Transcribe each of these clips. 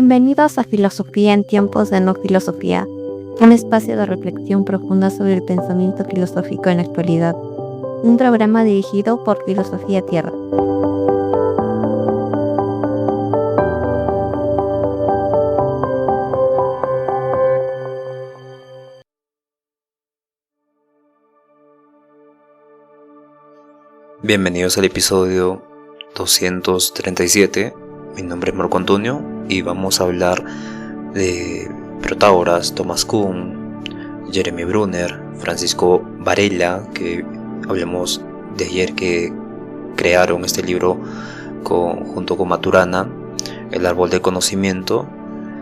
Bienvenidos a Filosofía en tiempos de no filosofía, un espacio de reflexión profunda sobre el pensamiento filosófico en la actualidad. Un programa dirigido por Filosofía Tierra. Bienvenidos al episodio 237. Mi nombre es Marco Antonio y vamos a hablar de Protágoras, Thomas Kuhn, Jeremy Brunner, Francisco Varela, que hablamos de ayer que crearon este libro junto con Maturana, El árbol del conocimiento.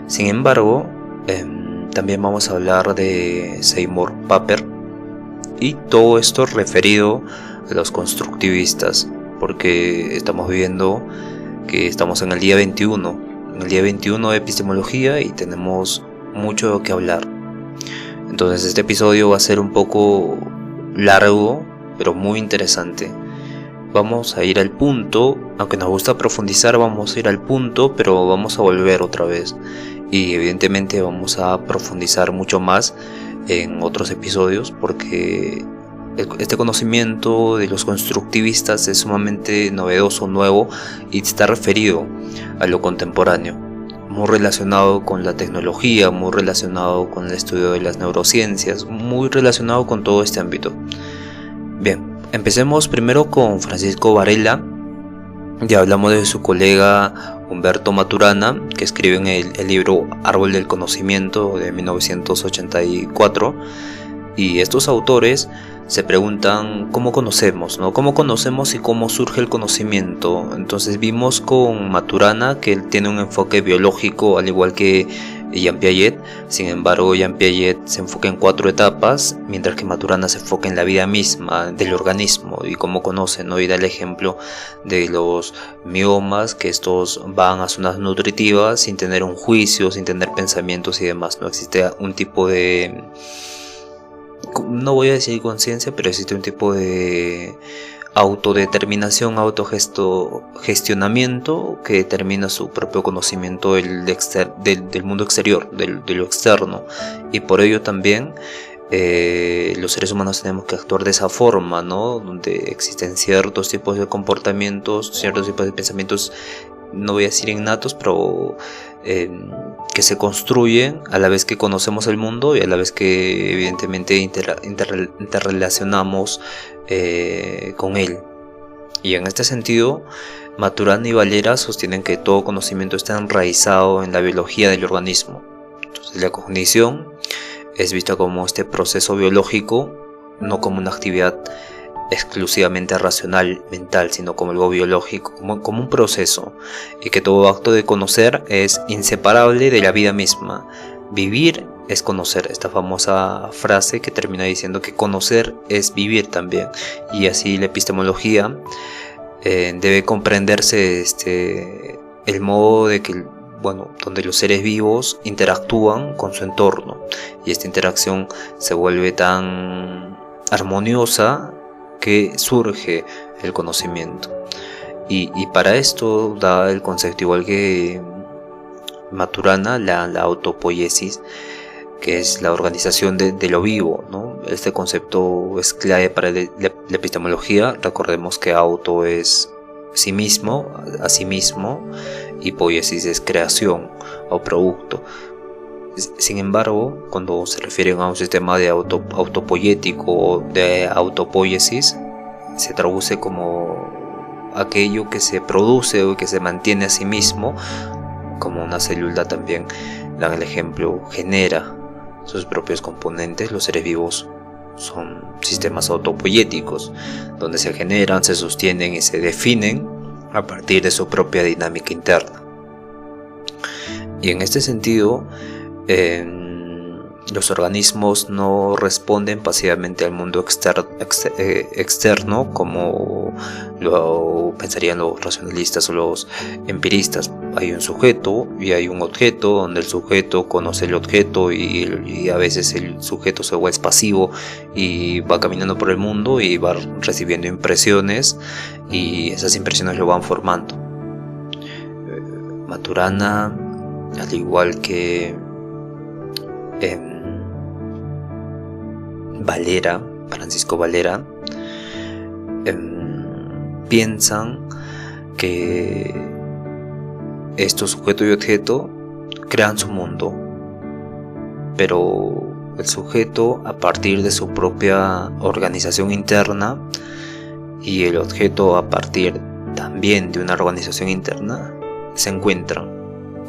Sin embargo, también vamos a hablar de Seymour Papert y todo esto referido a los constructivistas, porque estamos viendo que estamos en el día 21 de epistemología y tenemos mucho que hablar. Entonces este episodio va a ser un poco largo, pero muy interesante. Vamos a ir al punto, aunque nos gusta profundizar, vamos a ir al punto, pero vamos a volver otra vez. Y evidentemente vamos a profundizar mucho más en otros episodios, porque este conocimiento de los constructivistas es sumamente novedoso, nuevo, y está referido a lo contemporáneo, muy relacionado con la tecnología, muy relacionado con el estudio de las neurociencias, muy relacionado con todo este ámbito. Bien, empecemos primero con Francisco Varela. Ya hablamos de su colega Humberto Maturana, que escribe en el libro Árbol del Conocimiento de 1984, y estos autores se preguntan cómo conocemos, ¿no? ¿Cómo conocemos y cómo surge el conocimiento? Entonces vimos con Maturana que él tiene un enfoque biológico al igual que Jean Piaget. Sin embargo, Jean Piaget se enfoca en 4 etapas, mientras que Maturana se enfoca en la vida misma del organismo y cómo conoce, ¿no? Y da el ejemplo de los miomas, que estos van a zonas nutritivas sin tener un juicio, sin tener pensamientos y demás. No existe un tipo de, no voy a decir conciencia, pero existe un tipo de autodeterminación, autogestionamiento que determina su propio conocimiento del mundo exterior, de lo externo, y por ello también los seres humanos tenemos que actuar de esa forma, ¿no? Donde existen ciertos tipos de comportamientos, ciertos tipos de pensamientos, no voy a decir innatos, pero que se construyen a la vez que conocemos el mundo y a la vez que evidentemente interrelacionamos con él. Y en este sentido, Maturana y Varela sostienen que todo conocimiento está enraizado en la biología del organismo. Entonces la cognición es vista como este proceso biológico, no como una actividad exclusivamente racional, mental, sino como algo biológico, como un proceso, y que todo acto de conocer es inseparable de la vida misma. Vivir es conocer, esta famosa frase que termina diciendo que conocer es vivir también, y así la epistemología debe comprenderse el modo de que, donde los seres vivos interactúan con su entorno, y esta interacción se vuelve tan armoniosa que surge el conocimiento. Y para esto da el concepto, igual que Maturana, la autopoiesis, que es la organización de lo vivo, ¿no? Este concepto es clave para la epistemología. Recordemos que auto es sí mismo, a sí mismo, y poiesis es creación o producto. Sin embargo, cuando se refieren a un sistema de autopoiético o de autopoiesis, se traduce como aquello que se produce o que se mantiene a sí mismo, como una célula también, dan el ejemplo, genera sus propios componentes. Los seres vivos son sistemas autopoiéticos, donde se generan, se sostienen y se definen a partir de su propia dinámica interna. Y en este sentido, los organismos no responden pasivamente al mundo externo como lo pensarían los racionalistas o los empiristas. Hay un sujeto y hay un objeto, donde el sujeto conoce el objeto y a veces el sujeto se vuelve pasivo y va caminando por el mundo y va recibiendo impresiones, y esas impresiones lo van formando. Maturana al igual que Valera, Francisco Valera, piensan que estos sujeto y objeto crean su mundo, pero el sujeto, a partir de su propia organización interna, y el objeto, a partir también de una organización interna, se encuentran.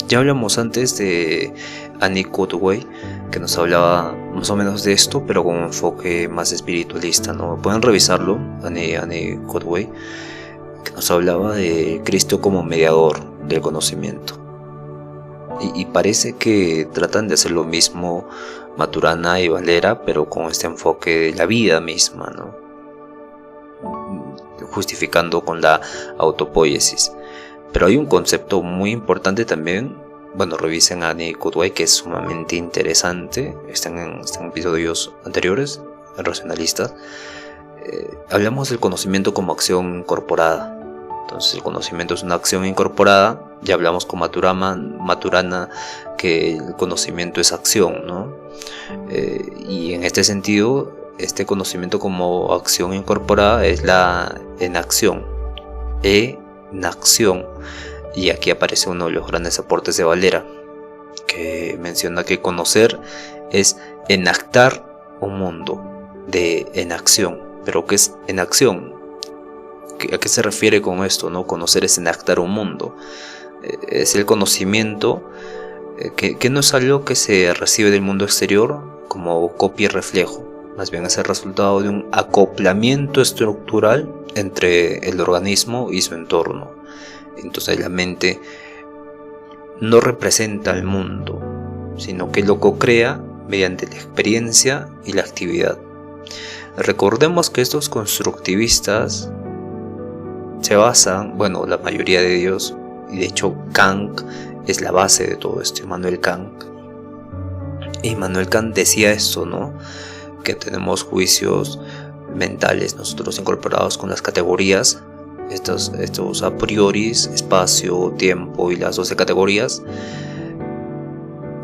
Ya hablamos antes de Annie Cudway, que nos hablaba más o menos de esto, pero con un enfoque más espiritualista, ¿no? Pueden revisarlo, Annie Cudway, que nos hablaba de Cristo como mediador del conocimiento. Y parece que tratan de hacer lo mismo Maturana y Valera, pero con este enfoque de la vida misma, ¿no? Justificando con la autopoiesis. Pero hay un concepto muy importante también. Bueno, revisen a Annie Cudway, que es sumamente interesante. Están en episodios anteriores, en Racionalistas. Hablamos del conocimiento como acción incorporada. Entonces el conocimiento es una acción incorporada. Ya hablamos con Maturana que el conocimiento es acción, ¿no? Y en este sentido, este conocimiento como acción incorporada es la enacción. Enacción. Y aquí aparece uno de los grandes aportes de Valera, que menciona que conocer es enactar un mundo de enacción. ¿Pero qué es enacción? ¿A qué se refiere con esto, no? Conocer es enactar un mundo. Es el conocimiento que no es algo que se recibe del mundo exterior como copia y reflejo. Más bien es el resultado de un acoplamiento estructural entre el organismo y su entorno. Entonces la mente no representa al mundo, sino que lo co-crea mediante la experiencia y la actividad. Recordemos que estos constructivistas se basan, bueno, la mayoría de ellos, y de hecho Kant es la base de todo esto, Immanuel Kant. Y Immanuel Kant decía esto, ¿no? Que tenemos juicios mentales nosotros incorporados con las categorías, estos a priori, espacio, tiempo y las 12 categorías,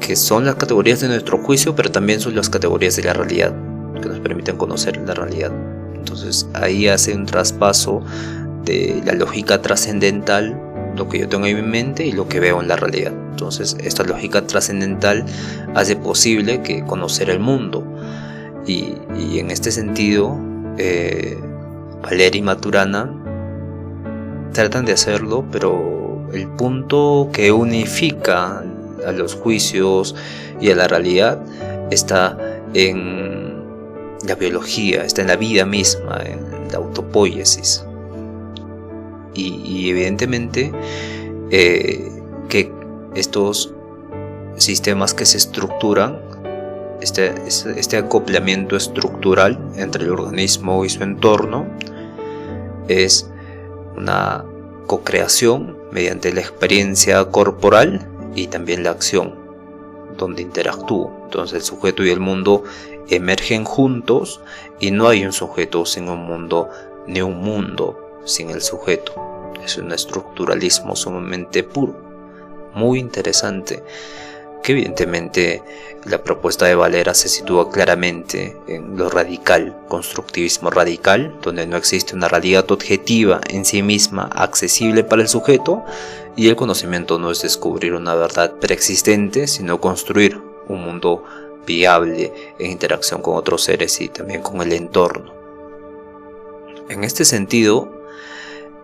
que son las categorías de nuestro juicio, pero también son las categorías de la realidad, que nos permiten conocer la realidad. Entonces ahí hace un traspaso de la lógica trascendental, lo que yo tengo en mi mente y lo que veo en la realidad. Entonces esta lógica trascendental hace posible que conocer el mundo, y en este sentido Valera y Maturana tratan de hacerlo, pero el punto que unifica a los juicios y a la realidad está en la biología, está en la vida misma, en la autopoiesis. Y evidentemente que estos sistemas que se estructuran, este acoplamiento estructural entre el organismo y su entorno, es una co-creación mediante la experiencia corporal y también la acción, donde interactúo. Entonces el sujeto y el mundo emergen juntos, y no hay un sujeto sin un mundo, ni un mundo sin el sujeto. Es un estructuralismo sumamente puro, muy interesante, que evidentemente la propuesta de Valera se sitúa claramente en lo radical, constructivismo radical, donde no existe una realidad objetiva en sí misma accesible para el sujeto, y el conocimiento no es descubrir una verdad preexistente, sino construir un mundo viable en interacción con otros seres y también con el entorno. En este sentido,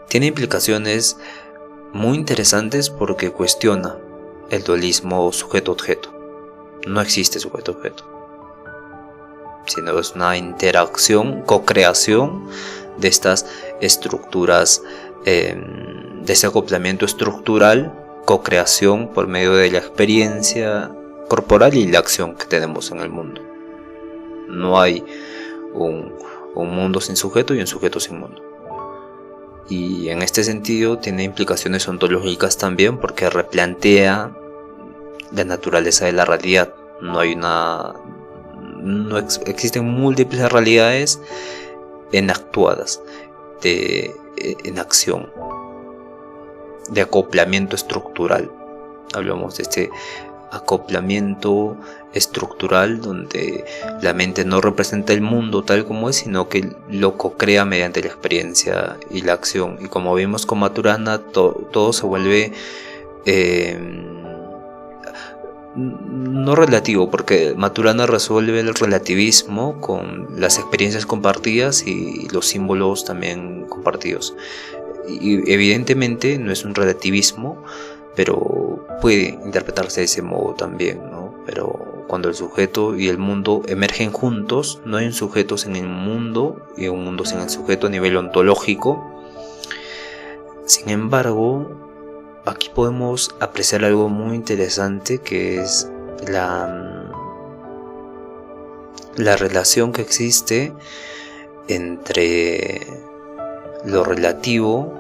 tiene implicaciones muy interesantes porque cuestiona el dualismo sujeto-objeto. No existe sujeto-objeto, sino es una interacción, co-creación de estas estructuras, de ese acoplamiento estructural, co-creación por medio de la experiencia corporal y la acción que tenemos en el mundo. No hay un mundo sin sujeto y un sujeto sin mundo. Y en este sentido tiene implicaciones ontológicas también, porque replantea la naturaleza de la realidad. Existen múltiples realidades enactuadas, en acción, de acoplamiento estructural. Hablamos de este acoplamiento estructural donde la mente no representa el mundo tal como es, sino que lo co-crea mediante la experiencia y la acción. Y como vimos con Maturana, todo se vuelve no relativo, porque Maturana resuelve el relativismo con las experiencias compartidas y los símbolos también compartidos. Y evidentemente no es un relativismo, pero puede interpretarse de ese modo también, ¿no? Pero cuando el sujeto y el mundo emergen juntos, no hay un sujeto sin el mundo y un mundo sin el sujeto a nivel ontológico. Sin embargo, aquí podemos apreciar algo muy interesante, que es la relación que existe entre lo relativo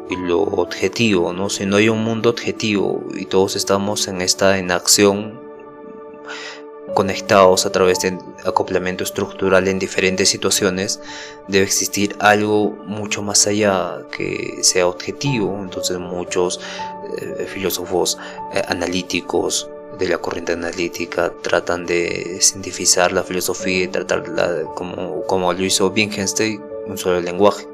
y lo objetivo, ¿no? Si no hay un mundo objetivo y todos estamos en acción, conectados a través de acoplamiento estructural en diferentes situaciones, debe existir algo mucho más allá que sea objetivo. Entonces muchos filósofos analíticos de la corriente analítica tratan de cientificar la filosofía y tratarla como lo hizo Wittgenstein, un solo lenguaje.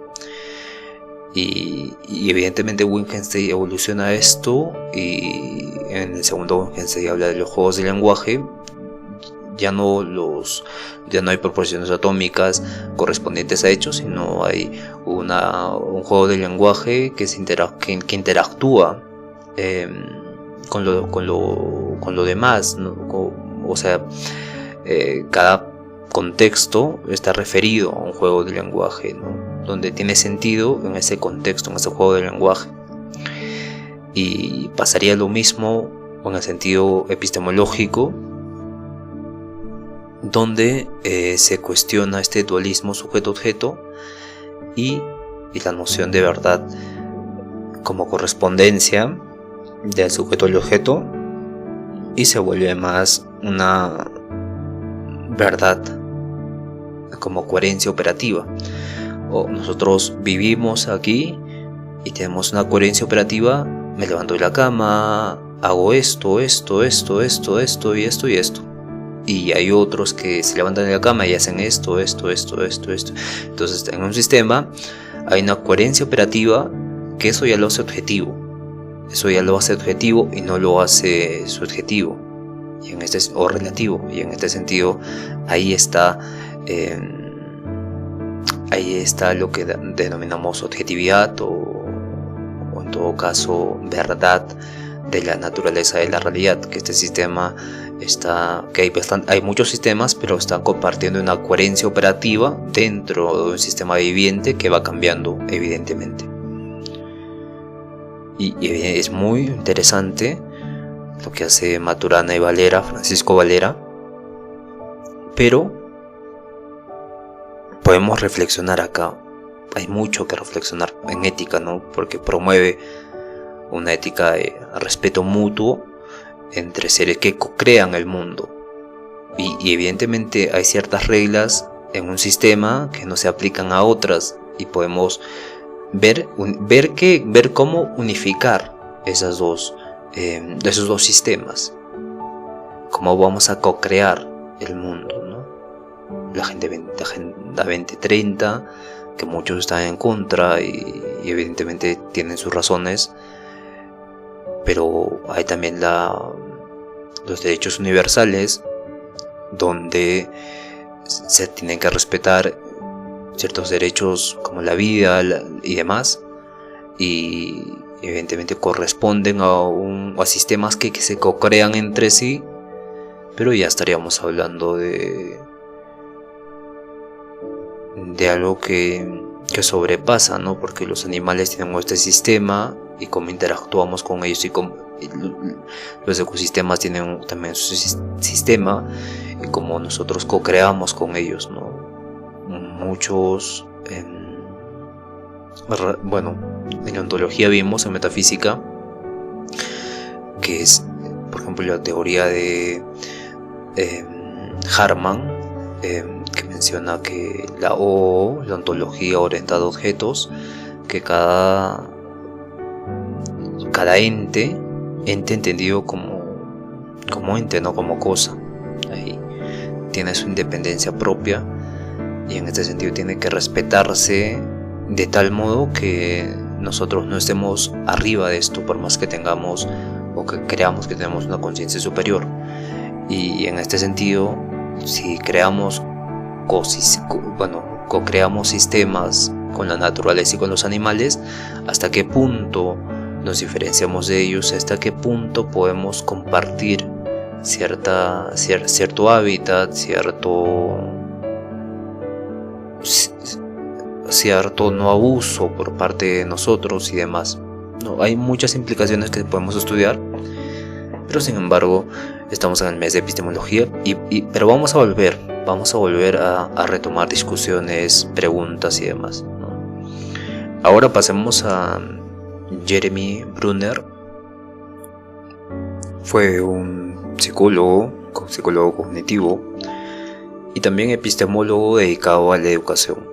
Y evidentemente Wittgenstein evoluciona esto, y en el segundo Wittgenstein habla de los juegos de lenguaje. Ya no hay proporciones atómicas correspondientes a hechos, sino hay un juego de lenguaje que interactúa con lo demás, ¿no? O sea, cada contexto está referido a un juego de lenguaje, ¿no? Donde tiene sentido en ese contexto, en ese juego de lenguaje. Y pasaría lo mismo en el sentido epistemológico, donde se cuestiona este dualismo sujeto-objeto y la noción de verdad como correspondencia del sujeto al objeto, y se vuelve más una verdad como coherencia operativa. O nosotros vivimos aquí y tenemos una coherencia operativa: me levanto de la cama, hago esto y esto. Y hay otros que se levantan de la cama y hacen esto. Entonces, en un sistema hay una coherencia operativa, que eso ya lo hace objetivo. Eso ya lo hace objetivo y no lo hace subjetivo o relativo. Y en este sentido, ahí está lo que denominamos objetividad, o en todo caso verdad de la naturaleza de la realidad, que este sistema hay muchos sistemas, pero están compartiendo una coherencia operativa dentro de un sistema viviente que va cambiando evidentemente. Y es muy interesante lo que hace Maturana y Francisco Valera, pero podemos reflexionar acá. Hay mucho que reflexionar en ética, ¿no? Porque promueve una ética de respeto mutuo entre seres que co-crean el mundo. Y evidentemente hay ciertas reglas en un sistema que no se aplican a otras, y podemos ver cómo unificar esos dos sistemas. Cómo vamos a co-crear el mundo, ¿no? La Agenda 2030, que muchos están en contra y evidentemente tienen sus razones, pero hay también los derechos universales, donde se tienen que respetar ciertos derechos como la vida y demás, y evidentemente corresponden a sistemas que se co-crean entre sí, pero ya estaríamos hablando de algo que sobrepasa, ¿no? Porque los animales tienen este sistema, y cómo interactuamos con ellos, y los ecosistemas tienen también su sistema, y cómo nosotros co-creamos con ellos, ¿no? Muchos, en la ontología vimos, en metafísica, que es, por ejemplo, la teoría de Harman, que menciona que la ontología orientada a objetos, que cada ente ente entendido como ente, no como cosa. Ahí tiene su independencia propia y en este sentido tiene que respetarse de tal modo que nosotros no estemos arriba de esto, por más que tengamos o que creamos que tenemos una conciencia superior. Y en este sentido, si creamos co-creamos sistemas con la naturaleza y con los animales, hasta qué punto nos diferenciamos de ellos, hasta qué punto podemos compartir cierto hábitat, cierto no abuso por parte de nosotros y demás. Hay muchas implicaciones que podemos estudiar, pero sin embargo estamos en el mes de epistemología pero vamos a volver a retomar discusiones, preguntas y demás, ¿no? Ahora pasemos a Jeremy Brunner. Fue un psicólogo cognitivo y también epistemólogo dedicado a la educación.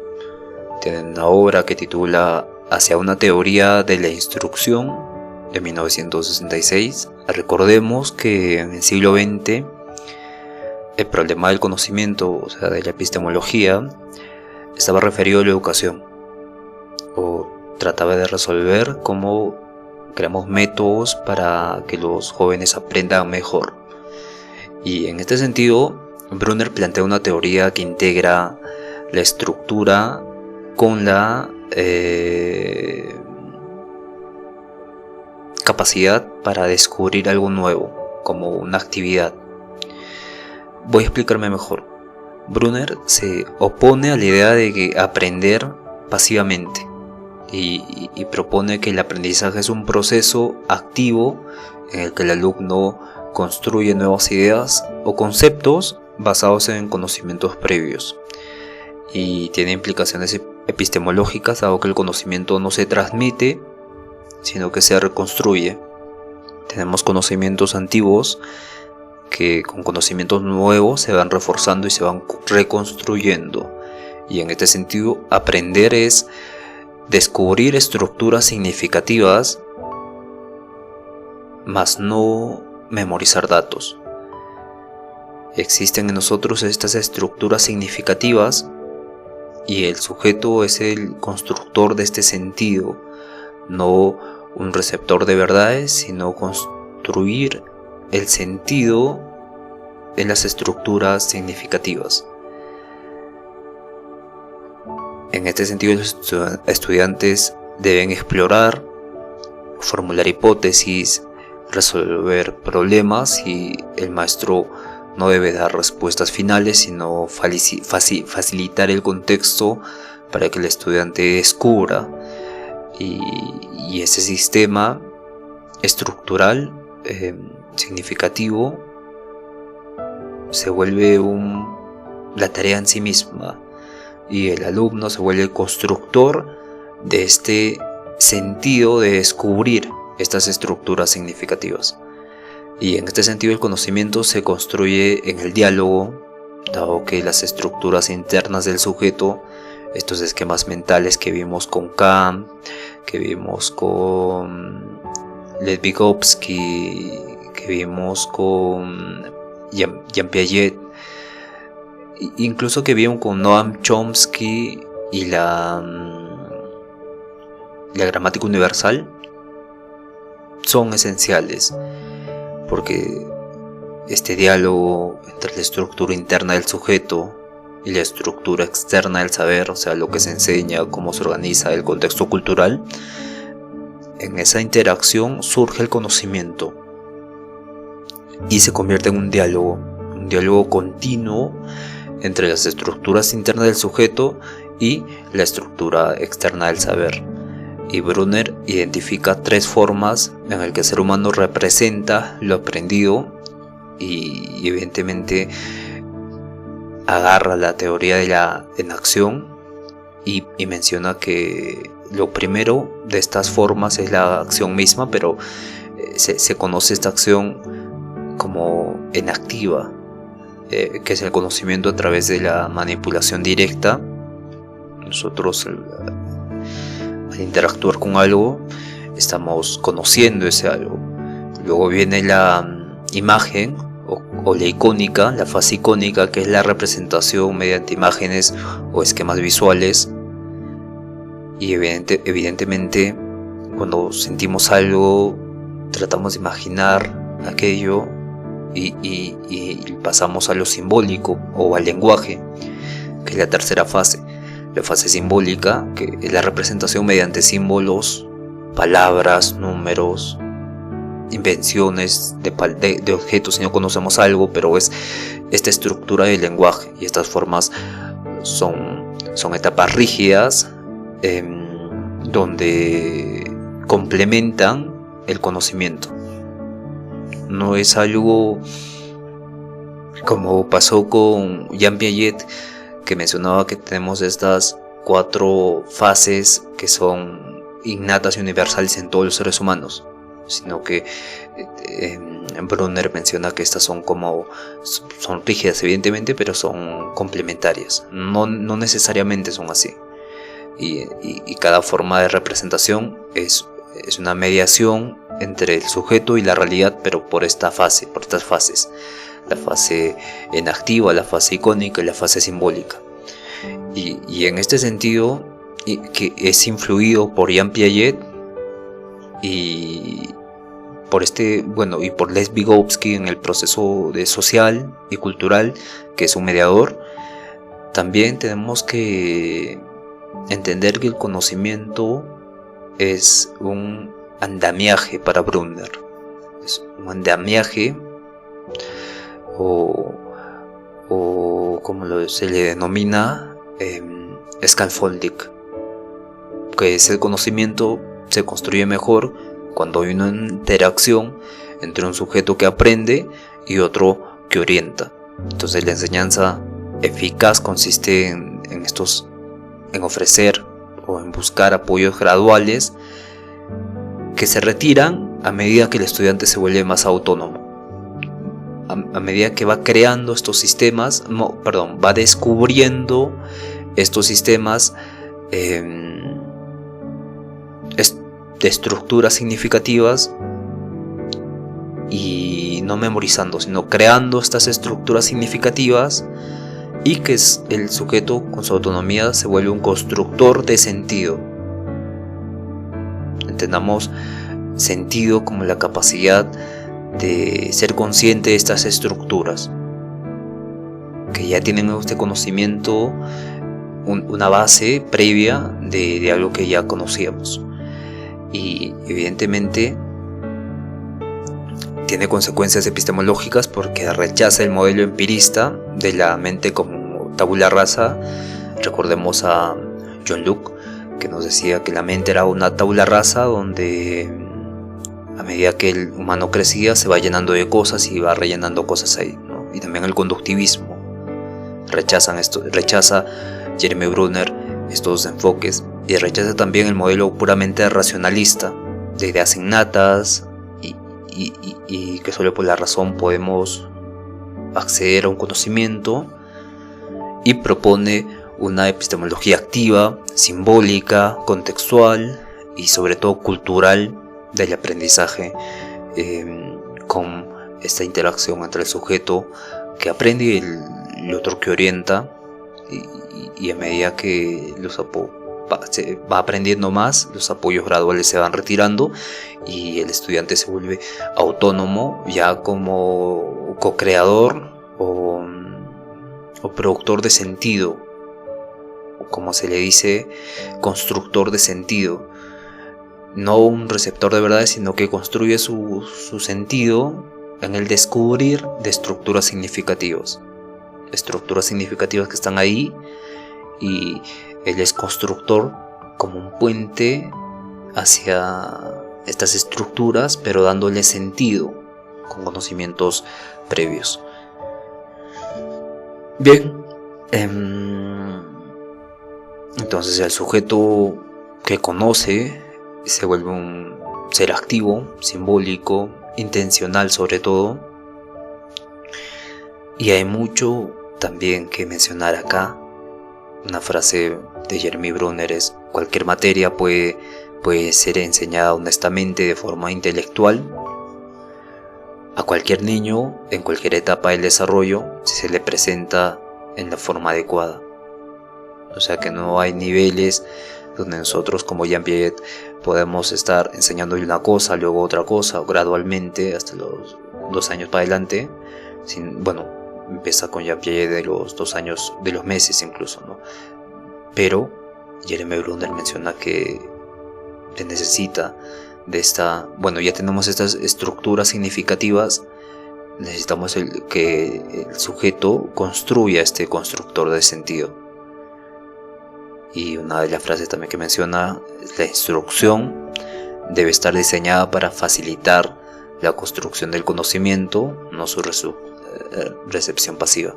Tiene una obra que titula Hacia una teoría de la instrucción, de 1966. Recordemos que en el siglo XX el problema del conocimiento, o sea, de la epistemología, estaba referido a la educación, o trataba de resolver cómo creamos métodos para que los jóvenes aprendan mejor. Y en este sentido, Brunner plantea una teoría que integra la estructura con la capacidad para descubrir algo nuevo, como una actividad. Voy a explicarme mejor. Brunner se opone a la idea de que aprender pasivamente y propone que el aprendizaje es un proceso activo en el que el alumno construye nuevas ideas o conceptos basados en conocimientos previos, y tiene implicaciones epistemológicas, dado que el conocimiento no se transmite sino que se reconstruye. Tenemos conocimientos antiguos que con conocimientos nuevos se van reforzando y se van reconstruyendo, y en este sentido aprender es descubrir estructuras significativas, mas no memorizar datos. Existen en nosotros estas estructuras significativas y el sujeto es el constructor de este sentido, no un receptor de verdades, sino construir el sentido en las estructuras significativas. En este sentido, los estudiantes deben explorar, formular hipótesis, resolver problemas, y el maestro no debe dar respuestas finales, sino facilitar el contexto para que el estudiante descubra. Y ese sistema estructural significativo se vuelve la tarea en sí misma, y el alumno se vuelve el constructor de este sentido de descubrir estas estructuras significativas. Y en este sentido el conocimiento se construye en el diálogo, dado que las estructuras internas del sujeto, estos esquemas mentales que vimos con Kant, que vimos con Lev Vygotsky, que vimos con Jean Piaget, incluso que vimos con Noam Chomsky y la gramática universal, son esenciales, porque este diálogo entre la estructura interna del sujeto y la estructura externa del saber, o sea, lo que se enseña, cómo se organiza el contexto cultural, en esa interacción surge el conocimiento y se convierte en un diálogo continuo entre las estructuras internas del sujeto y la estructura externa del saber. Y Brunner identifica 3 formas en las que el ser humano representa lo aprendido, y evidentemente agarra la teoría de la enacción y menciona que lo primero de estas formas es la acción misma, pero se conoce esta acción como enactiva, que es el conocimiento a través de la manipulación directa. Nosotros al interactuar con algo estamos conociendo ese algo. Luego viene la imagen o la icónica, la fase icónica, que es la representación mediante imágenes o esquemas visuales. Y evidentemente, cuando sentimos algo, tratamos de imaginar aquello y pasamos a lo simbólico o al lenguaje, que es la tercera fase. La fase simbólica, que es la representación mediante símbolos, palabras, números, invenciones de objetos si no conocemos algo, pero es esta estructura del lenguaje, y estas formas son etapas rígidas donde complementan el conocimiento. No es algo como pasó con Jean Piaget, que mencionaba que tenemos estas 4 fases que son innatas y universales en todos los seres humanos, sino que Brunner menciona que estas son rígidas evidentemente, pero son complementarias, no necesariamente son así, y cada forma de representación es una mediación entre el sujeto y la realidad, pero por estas fases, la fase enactiva, la fase icónica y la fase simbólica. Y en este sentido, que es influido por Jean Piaget y por Les Vygotsky en el proceso social y cultural, que es un mediador, también tenemos que entender que el conocimiento es un andamiaje para Brunner. Es un andamiaje o como se le denomina, scaffolding, que es el conocimiento se construye mejor cuando hay una interacción entre un sujeto que aprende y otro que orienta. Entonces la enseñanza eficaz consiste en ofrecer o en buscar apoyos graduales que se retiran a medida que el estudiante se vuelve más autónomo, a medida que va creando estos sistemas, va descubriendo estos sistemas de estructuras significativas, y no memorizando, sino creando estas estructuras significativas, y que el sujeto con su autonomía se vuelve un constructor de sentido. Entendamos sentido como la capacidad de ser consciente de estas estructuras que ya tienen este conocimiento, una base previa de algo que ya conocíamos, y evidentemente tiene consecuencias epistemológicas porque rechaza el modelo empirista de la mente como tabula rasa. Recordemos a John Locke, que nos decía que la mente era una tabula rasa donde a medida que el humano crecía se va llenando de cosas y va rellenando cosas ahí, ¿no? Y también el conductivismo. Rechaza Jeremy Brunner estos enfoques, y rechaza también el modelo puramente racionalista de ideas innatas y que solo por la razón podemos acceder a un conocimiento, y propone una epistemología activa, simbólica, contextual y sobre todo cultural del aprendizaje, con esta interacción entre el sujeto que aprende y el otro que orienta, y a medida que se va aprendiendo más, los apoyos graduales se van retirando y el estudiante se vuelve autónomo ya como co-creador o productor de sentido, o como se le dice, constructor de sentido. No un receptor de verdades, sino que construye su sentido en el descubrir de estructuras significativas que están ahí, y él es constructor como un puente hacia estas estructuras, pero dándole sentido con conocimientos previos. Bien, entonces el sujeto que conoce se vuelve un ser activo, simbólico, intencional sobre todo, y hay mucho también que mencionar acá. Una frase de Jeremy Brunner es: cualquier materia puede ser enseñada honestamente de forma intelectual, a cualquier niño en cualquier etapa del desarrollo si se le presenta en la forma adecuada. O sea que no hay niveles donde nosotros como Jean Piaget podemos estar enseñándole una cosa, luego otra cosa, gradualmente hasta los 2 años para adelante. Empieza con Jean Piaget de los 2 años, de los meses incluso, ¿no? Pero Jeremy Bruner menciona que se necesita de ya tenemos estas estructuras significativas, necesitamos que el sujeto construya este constructor de sentido. Y una de las frases también que menciona es: la instrucción debe estar diseñada para facilitar la construcción del conocimiento, no su recepción pasiva.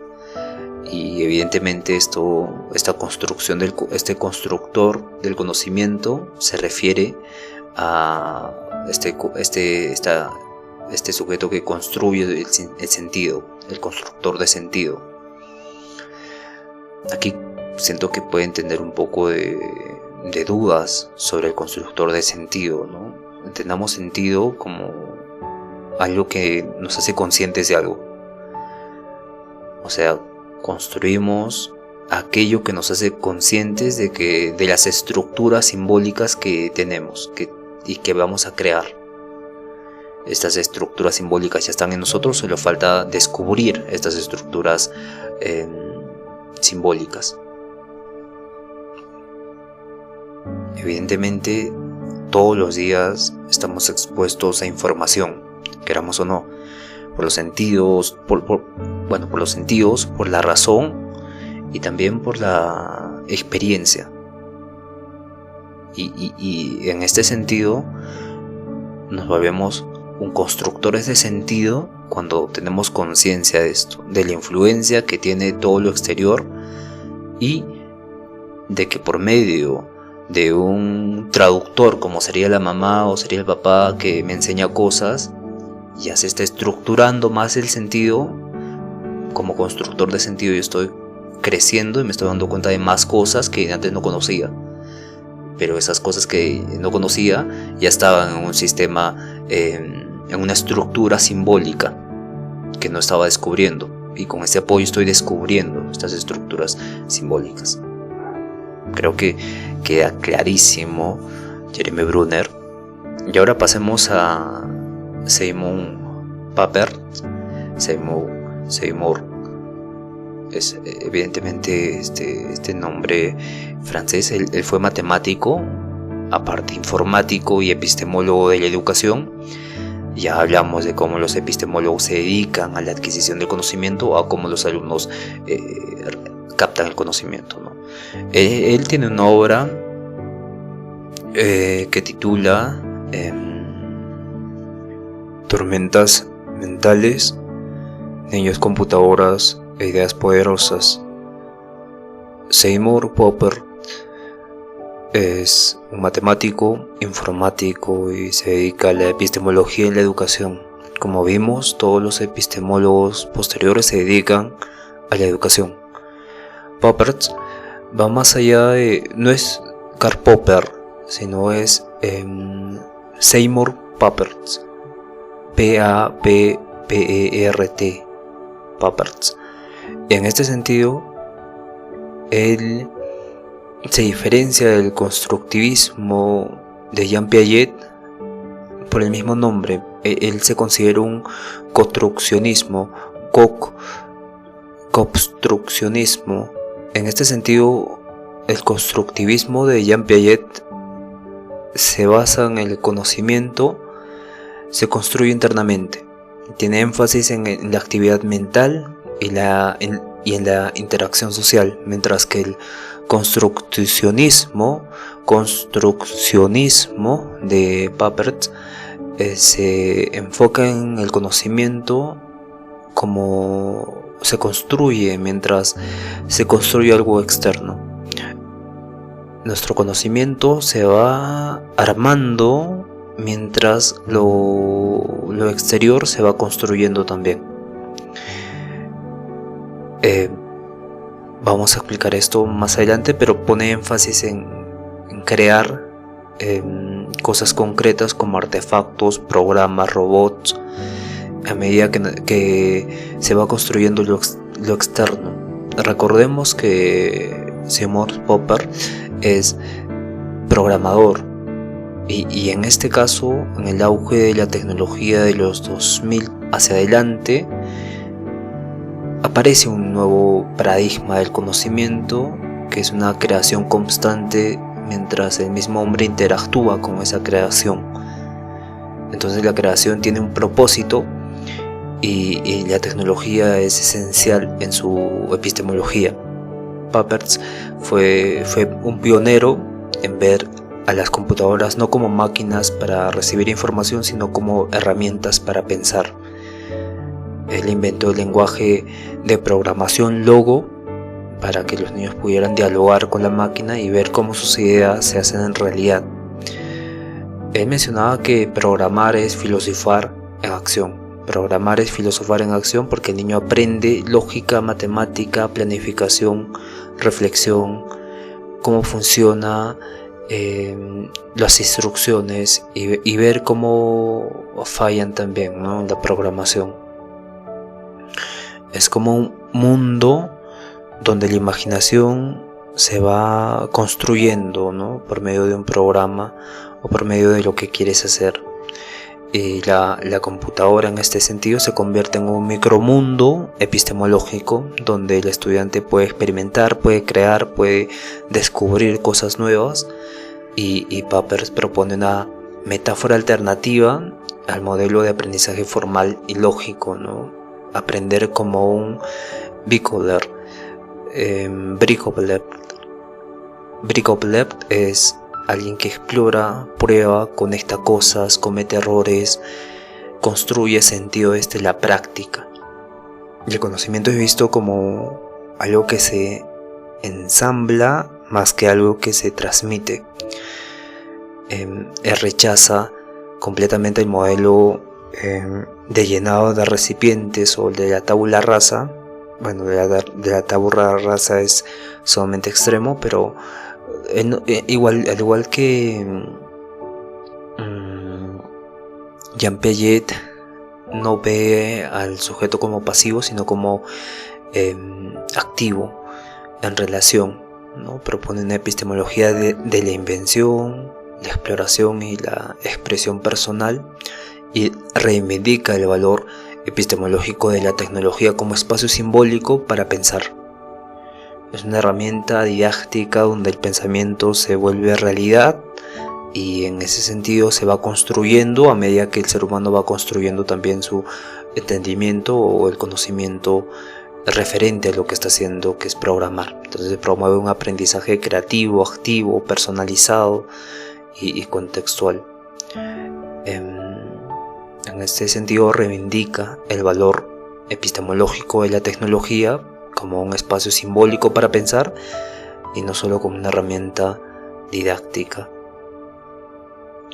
Y evidentemente esta construcción este constructor del conocimiento se refiere a este sujeto que construye el sentido, el constructor de sentido. Aquí siento que pueden tener un poco de dudas sobre el constructor de sentido, ¿no? Entendamos sentido como algo que nos hace conscientes de algo. O sea, construimos aquello que nos hace conscientes de las estructuras simbólicas que tenemos y que vamos a crear. Estas estructuras simbólicas ya están en nosotros, solo falta descubrir estas estructuras simbólicas. Evidentemente, todos los días estamos expuestos a información, queramos o no, por los sentidos, por los sentidos, por la razón y también por la experiencia. Y en este sentido nos volvemos constructores de sentido cuando tenemos conciencia de esto, de la influencia que tiene todo lo exterior, y de que por medio de un traductor como sería la mamá o sería el papá que me enseña cosas, ya se está estructurando más el sentido. Como constructor de sentido yo estoy creciendo y me estoy dando cuenta de más cosas que antes no conocía, pero esas cosas que no conocía ya estaban en un sistema, en una estructura simbólica que no estaba descubriendo, y con este apoyo estoy descubriendo estas estructuras simbólicas. Creo que queda clarísimo Jeremy Bruner. Y ahora pasemos a Simon Papert. Seymour es evidentemente este nombre francés. Él fue matemático, aparte informático y epistemólogo de la educación. Ya hablamos de cómo los epistemólogos se dedican a la adquisición del conocimiento, a cómo los alumnos captan el conocimiento, ¿no? Él tiene una obra que titula Tormentas mentales, niños, computadoras e ideas poderosas. Seymour Papert es un matemático, informático y se dedica a la epistemología y la educación. Como vimos, todos los epistemólogos posteriores se dedican a la educación. Papert va más allá no es Karl Popper, sino es Seymour Papert, P-A-P-P-E-R-T, Papert. En este sentido, él se diferencia del constructivismo de Jean Piaget por el mismo nombre. Él se considera un construccionismo. En este sentido, el constructivismo de Jean Piaget se basa en el conocimiento, se construye internamente, tiene énfasis en la actividad mental y en la interacción social, mientras que el construccionismo de Papert se enfoca en el conocimiento como se construye mientras se construye algo externo. Nuestro conocimiento se va armando mientras lo exterior se va construyendo también. Vamos a explicar esto más adelante, pero pone énfasis en crear cosas concretas como artefactos, programas, robots, a medida que se va construyendo lo externo. Recordemos que Simon Popper es programador y en este caso, en el auge de la tecnología de los 2000 hacia adelante, aparece un nuevo paradigma del conocimiento, que es una creación constante mientras el mismo hombre interactúa con esa creación. Entonces la creación tiene un propósito y la tecnología es esencial en su epistemología. Popper fue un pionero en ver a las computadoras no como máquinas para recibir información, sino como herramientas para pensar. Él inventó el lenguaje de programación Logo para que los niños pudieran dialogar con la máquina y ver cómo sus ideas se hacen en realidad. Él mencionaba que programar es filosofar en acción. Programar es filosofar en acción porque el niño aprende lógica, matemática, planificación, reflexión, cómo funciona las instrucciones y ver cómo fallan también, ¿no?, en la programación. Es como un mundo donde la imaginación se va construyendo, ¿no?, por medio de un programa o por medio de lo que quieres hacer. Y la computadora en este sentido se convierte en un micromundo epistemológico donde el estudiante puede experimentar, puede crear, puede descubrir cosas nuevas, y Popper propone una metáfora alternativa al modelo de aprendizaje formal y lógico, ¿no? Aprender como un Bricoleur es alguien que explora, prueba, conecta cosas, comete errores, construye sentido desde la práctica. El conocimiento es visto como algo que se ensambla más que algo que se transmite. Él rechaza completamente el modelo de llenado de recipientes o de la tabula rasa. Bueno, de la tabula rasa es sumamente extremo, pero al igual que Jean Piaget no ve al sujeto como pasivo, sino como activo en relación, ¿no? Propone una epistemología de la invención, la exploración y la expresión personal, y reivindica el valor epistemológico de la tecnología como espacio simbólico para pensar. Es una herramienta didáctica donde el pensamiento se vuelve realidad, y en ese sentido se va construyendo a medida que el ser humano va construyendo también su entendimiento o el conocimiento referente a lo que está haciendo, que es programar. Entonces se promueve un aprendizaje creativo, activo, personalizado y contextual. En este sentido reivindica el valor epistemológico de la tecnología como un espacio simbólico para pensar y no solo como una herramienta didáctica.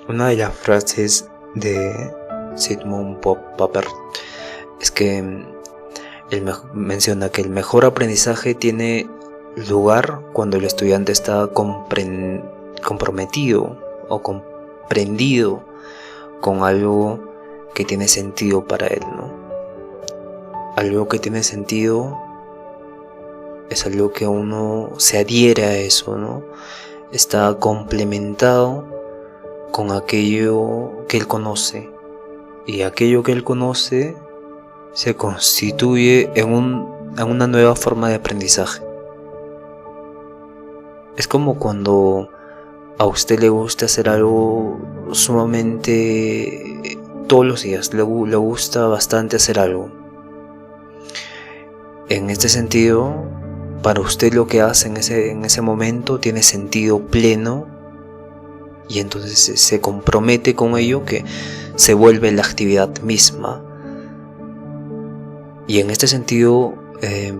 Una de las frases de Sigmund Popper es que él menciona que el mejor aprendizaje tiene lugar cuando el estudiante está comprometido o comprendido con algo que tiene sentido para él, ¿no? Algo que tiene sentido es algo que uno se adhiere a eso, ¿no? Está complementado con aquello que él conoce, y aquello que él conoce se constituye en una nueva forma de aprendizaje. Es como cuando a usted le gusta hacer algo sumamente todos los días, le gusta bastante hacer algo. En este sentido, para usted lo que hace en ese momento tiene sentido pleno, y entonces se compromete con ello, que se vuelve la actividad misma. Y en este sentido,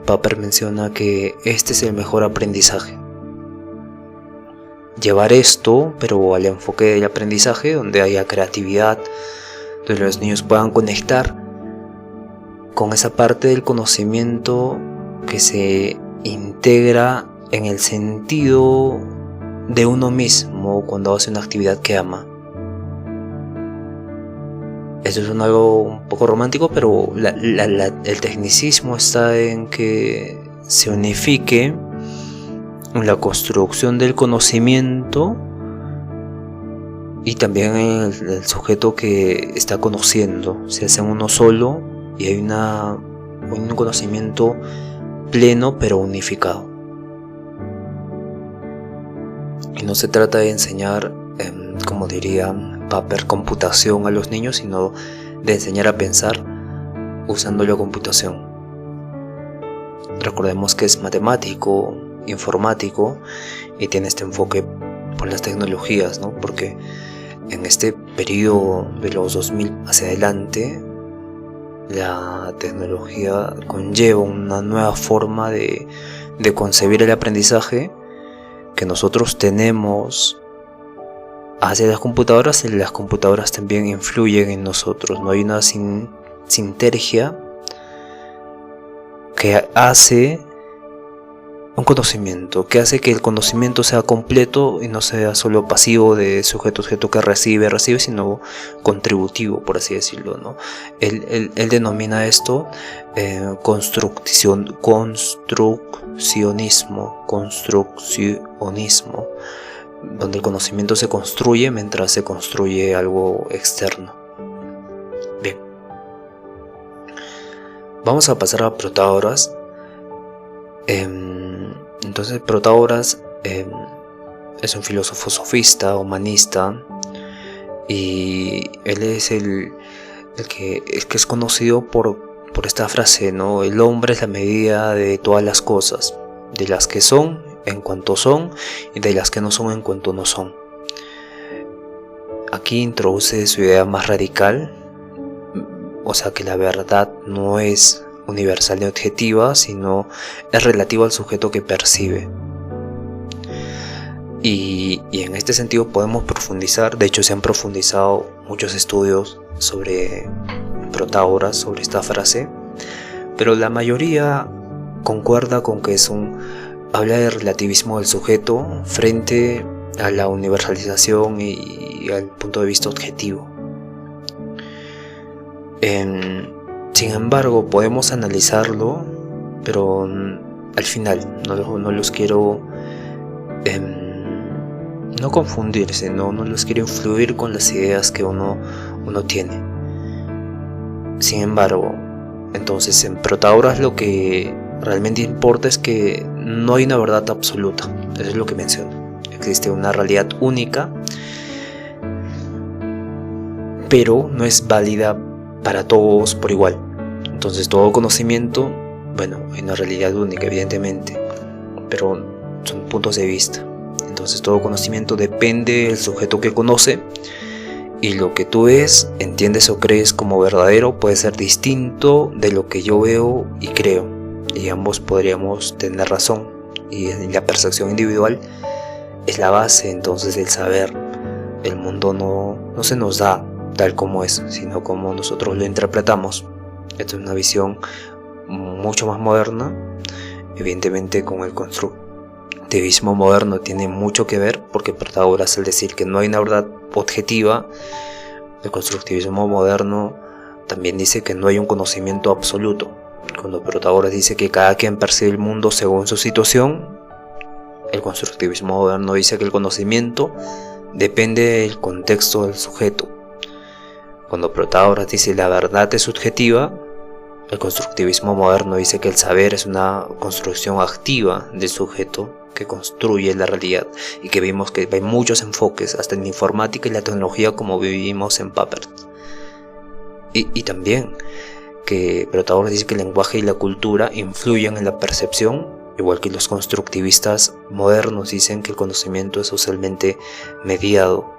Popper menciona que este es el mejor aprendizaje. Llevar esto, pero al enfoque del aprendizaje, donde haya creatividad, donde los niños puedan conectar con esa parte del conocimiento que se integra en el sentido de uno mismo cuando hace una actividad que ama. Esto es algo un poco romántico, pero el tecnicismo está en que se unifique la construcción del conocimiento y también el sujeto que está conociendo. Se hace uno solo y hay un conocimiento pleno pero unificado. Y no se trata de enseñar, como diría Papert, computación a los niños, sino de enseñar a pensar usando la computación. Recordemos que es matemático, informático y tiene este enfoque por las tecnologías, ¿no? Porque en este periodo de los 2000 hacia adelante, la tecnología conlleva una nueva forma de concebir el aprendizaje que nosotros tenemos hacia las computadoras, y las computadoras también influyen en nosotros. No hay una sinergia que hace un conocimiento, que hace que el conocimiento sea completo y no sea solo pasivo de sujeto que recibe, sino contributivo, por así decirlo, ¿no? Él denomina esto construccionismo, donde el conocimiento se construye mientras se construye algo externo. Bien, vamos a pasar a Protágoras. Entonces Protágoras es un filósofo sofista, humanista, y él es el que es conocido por esta frase, ¿no? El hombre es la medida de todas las cosas, de las que son en cuanto son y de las que no son en cuanto no son. Aquí introduce su idea más radical, o sea que la verdad no es universal ni objetiva, sino es relativa al sujeto que percibe. Y en este sentido podemos profundizar, de hecho se han profundizado muchos estudios sobre Protágoras, sobre esta frase, pero la mayoría concuerda con que habla de relativismo del sujeto frente a la universalización y al punto de vista objetivo. Sin embargo, podemos analizarlo, pero al final no los quiero no confundirse, no los quiero influir con las ideas que uno tiene. Sin embargo, entonces en Protágoras lo que realmente importa es que no hay una verdad absoluta. Eso es lo que menciona. Existe una realidad única, pero no es válida para todos por igual. Entonces todo conocimiento, hay una realidad única evidentemente, pero son puntos de vista. Entonces todo conocimiento depende del sujeto que conoce, y lo que tú ves, entiendes o crees como verdadero puede ser distinto de lo que yo veo y creo, y ambos podríamos tener razón, y la percepción individual es la base entonces del saber. El mundo no se nos da tal como es, sino como nosotros lo interpretamos. Esta es una visión mucho más moderna. Evidentemente con el constructivismo moderno tiene mucho que ver, porque Protágoras, al decir que no hay una verdad objetiva, el constructivismo moderno también dice que no hay un conocimiento absoluto. Cuando Protágoras dice que cada quien percibe el mundo según su situación, el constructivismo moderno dice que el conocimiento depende del contexto del sujeto. Cuando Protágoras dice la verdad es subjetiva, el constructivismo moderno dice que el saber es una construcción activa del sujeto que construye la realidad, y que vimos que hay muchos enfoques, hasta en la informática y la tecnología, como vivimos en Papert. Y también que Protágoras dice que el lenguaje y la cultura influyen en la percepción, igual que los constructivistas modernos dicen que el conocimiento es socialmente mediado,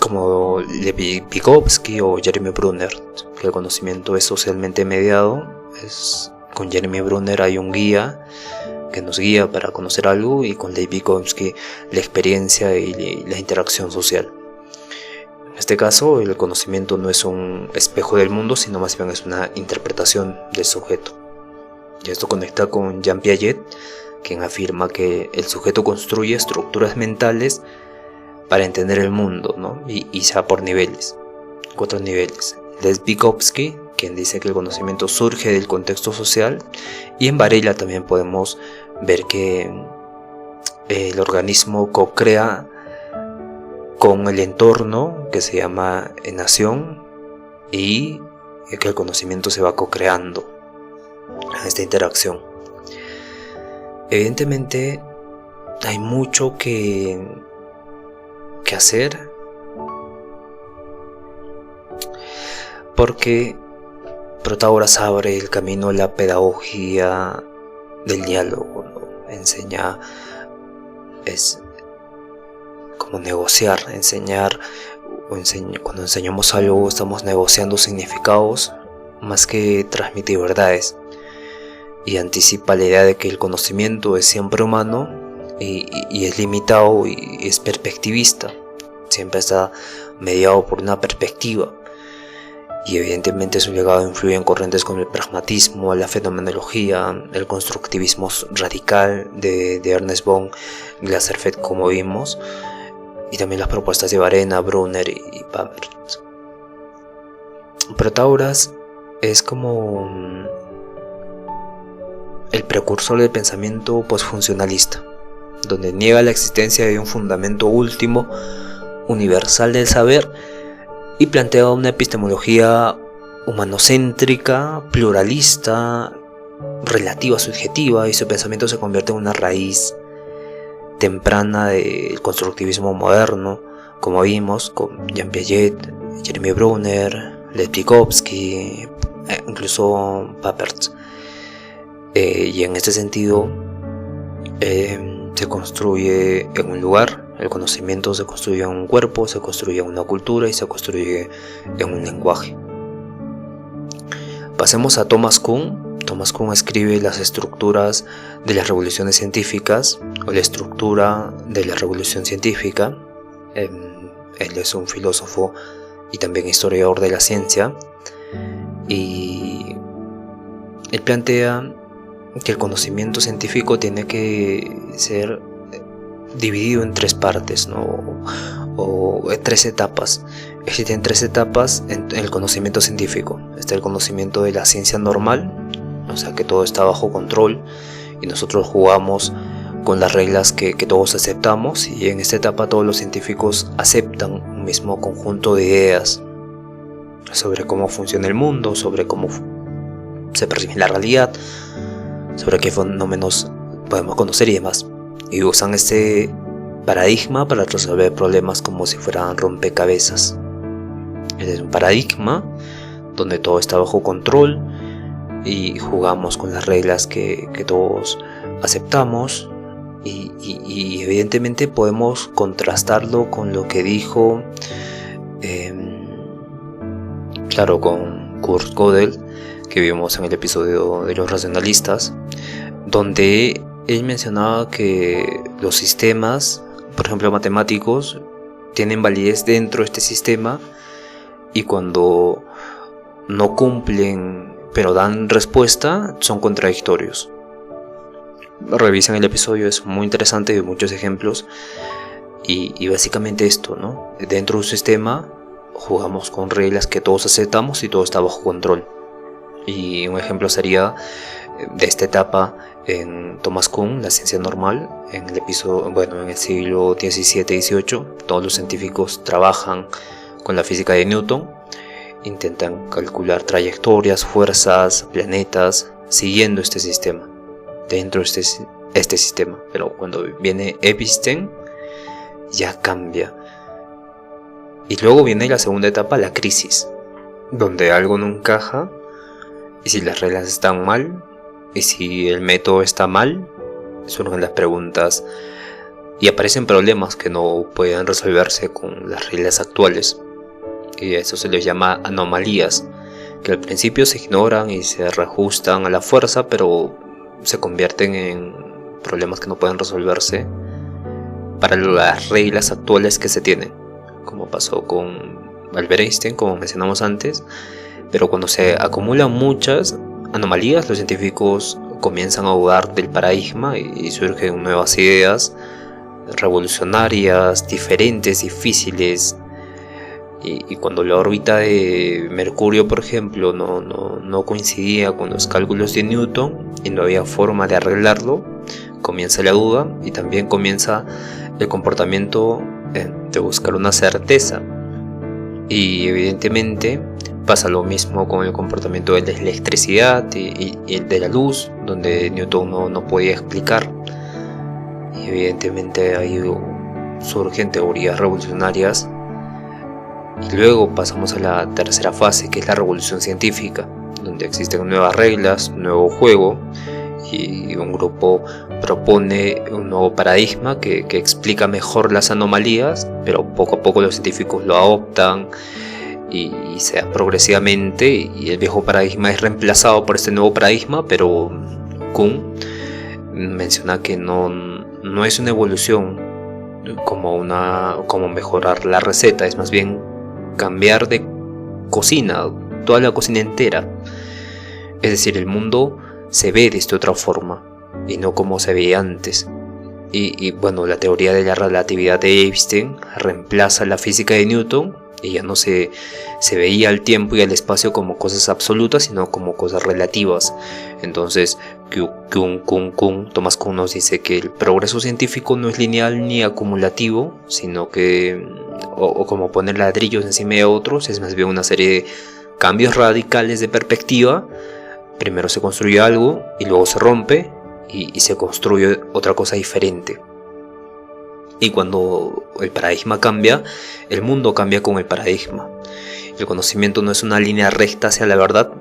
como Levi Vygotsky o Jeremy Brunner, que el conocimiento es socialmente mediado. Con Jeremy Brunner hay un guía que nos guía para conocer algo, y con Levi Vygotsky la experiencia y la interacción social. En este caso, el conocimiento no es un espejo del mundo, sino más bien es una interpretación del sujeto. Y esto conecta con Jean Piaget, quien afirma que el sujeto construye estructuras mentales para entender el mundo, ¿no? Y sea por niveles. 4 niveles. Es Vygotsky, quien dice que el conocimiento surge del contexto social, y en Varela también podemos ver que el organismo co-crea con el entorno, que se llama enación, y que el conocimiento se va co-creando en esta interacción. Evidentemente hay mucho que hacer, porque Protágoras abre el camino a la pedagogía del diálogo, ¿no? Enseña, es como negociar, cuando enseñamos algo estamos negociando significados más que transmitir verdades, y anticipa la idea de que el conocimiento es siempre humano y es limitado y es perspectivista, siempre está mediado por una perspectiva. Y evidentemente su legado influye en corrientes como el pragmatismo, la fenomenología, el constructivismo radical de Ernest von Glaserfeld, como vimos, y también las propuestas de Varela, Brunner y Papert. Protágoras es como el precursor del pensamiento postfuncionalista, donde niega la existencia de un fundamento último, universal del saber, y plantea una epistemología humanocéntrica, pluralista, relativa, subjetiva, y su pensamiento se convierte en una raíz temprana del constructivismo moderno, como vimos con Jean Piaget, Jeremy Brunner, Lev Vygotsky, incluso Papert. Y en este sentido se construye en un lugar. El conocimiento se construye en un cuerpo, se construye en una cultura y se construye en un lenguaje. Pasemos a Thomas Kuhn. Thomas Kuhn escribe las estructuras de las revoluciones científicas, o la estructura de la revolución científica. Él es un filósofo y también historiador de la ciencia, y él plantea que el conocimiento científico tiene que ser dividido en 3 partes, ¿no? O 3 etapas. Existen 3 etapas en el conocimiento científico. Está el conocimiento de la ciencia normal, o sea que todo está bajo control y nosotros jugamos con las reglas que todos aceptamos, y en esta etapa todos los científicos aceptan un mismo conjunto de ideas sobre cómo funciona el mundo, sobre cómo se percibe la realidad, sobre qué fenómenos podemos conocer y demás, y usan este paradigma para resolver problemas como si fueran rompecabezas. Este es un paradigma donde todo está bajo control y jugamos con las reglas que todos aceptamos, y evidentemente podemos contrastarlo con lo que dijo con Kurt Gödel, que vimos en el episodio de los racionalistas, donde él mencionaba que los sistemas, por ejemplo matemáticos, tienen validez dentro de este sistema, y cuando no cumplen pero dan respuesta son contradictorios. Revisen el episodio, es muy interesante, de muchos ejemplos, y básicamente esto, ¿no? Dentro de un sistema jugamos con reglas que todos aceptamos y todo está bajo control. Y un ejemplo sería de esta etapa en Thomas Kuhn, la ciencia normal, en el siglo XVII y XVIII, todos los científicos trabajan con la física de Newton, intentan calcular trayectorias, fuerzas, planetas, siguiendo este sistema, dentro de este sistema. Pero cuando viene Epstein, ya cambia. Y luego viene la segunda etapa, la crisis, donde algo no encaja, y si las reglas están mal, y si el método está mal, surgen las preguntas y aparecen problemas que no pueden resolverse con las reglas actuales, y a eso se les llama anomalías, que al principio se ignoran y se reajustan a la fuerza, pero se convierten en problemas que no pueden resolverse para las reglas actuales que se tienen, como pasó con Albert Einstein, como mencionamos antes. Pero cuando se acumulan muchas anomalías, los científicos comienzan a dudar del paradigma y surgen nuevas ideas revolucionarias, diferentes, difíciles, Y cuando la órbita de Mercurio, por ejemplo, no coincidía con los cálculos de Newton y no había forma de arreglarlo, comienza la duda y también comienza el comportamiento de buscar una certeza. Y evidentemente pasa lo mismo con el comportamiento de la electricidad y de la luz, donde Newton no podía explicar. Y evidentemente ahí surgen teorías revolucionarias. Y luego pasamos a la tercera fase, que es la revolución científica, donde existen nuevas reglas, un nuevo juego, y un grupo propone un nuevo paradigma que explica mejor las anomalías, pero poco a poco los científicos lo adoptan y se da progresivamente, y el viejo paradigma es reemplazado por este nuevo paradigma, pero Kuhn menciona que no es una evolución como mejorar la receta, es más bien cambiar de cocina, toda la cocina entera. Es decir, el mundo se ve de esta otra forma y no como se veía antes. Y bueno, la teoría de la relatividad de Einstein reemplaza la física de Newton, y ya no se veía el tiempo y el espacio como cosas absolutas, sino como cosas relativas. Entonces Thomas Kuhn nos dice que el progreso científico no es lineal ni acumulativo, sino que, o como poner ladrillos encima de otros, es más bien una serie de cambios radicales de perspectiva. Primero se construye algo y luego se rompe y se construye otra cosa diferente. Y cuando el paradigma cambia, el mundo cambia con el paradigma. El conocimiento no es una línea recta hacia la verdad,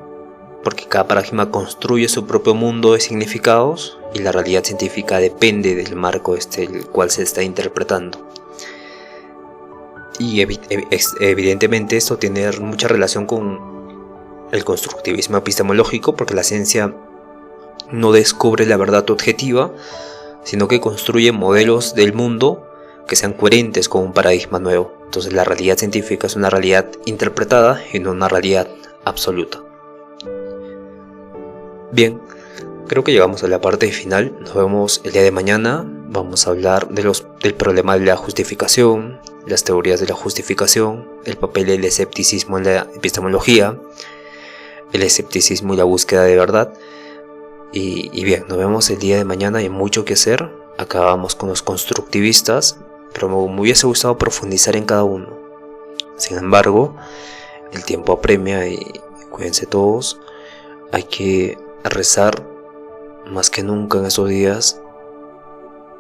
porque cada paradigma construye su propio mundo de significados y la realidad científica depende del marco el cual se está interpretando. Y evidentemente esto tiene mucha relación con el constructivismo epistemológico, porque la ciencia no descubre la verdad objetiva, sino que construye modelos del mundo que sean coherentes con un paradigma nuevo. Entonces la realidad científica es una realidad interpretada y no una realidad absoluta. Bien, creo que llegamos a la parte final. Nos vemos el día de mañana. Vamos a hablar del problema de la justificación, las teorías de la justificación, el papel del escepticismo en la epistemología, el escepticismo y la búsqueda de verdad. Y bien, nos vemos el día de mañana. Hay mucho que hacer. Acabamos con los constructivistas, pero me hubiese gustado profundizar en cada uno. Sin embargo, el tiempo apremia y cuídense todos. Hay que rezar más que nunca en estos días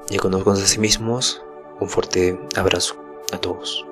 y conozcanse a sí mismos. Un fuerte abrazo a todos.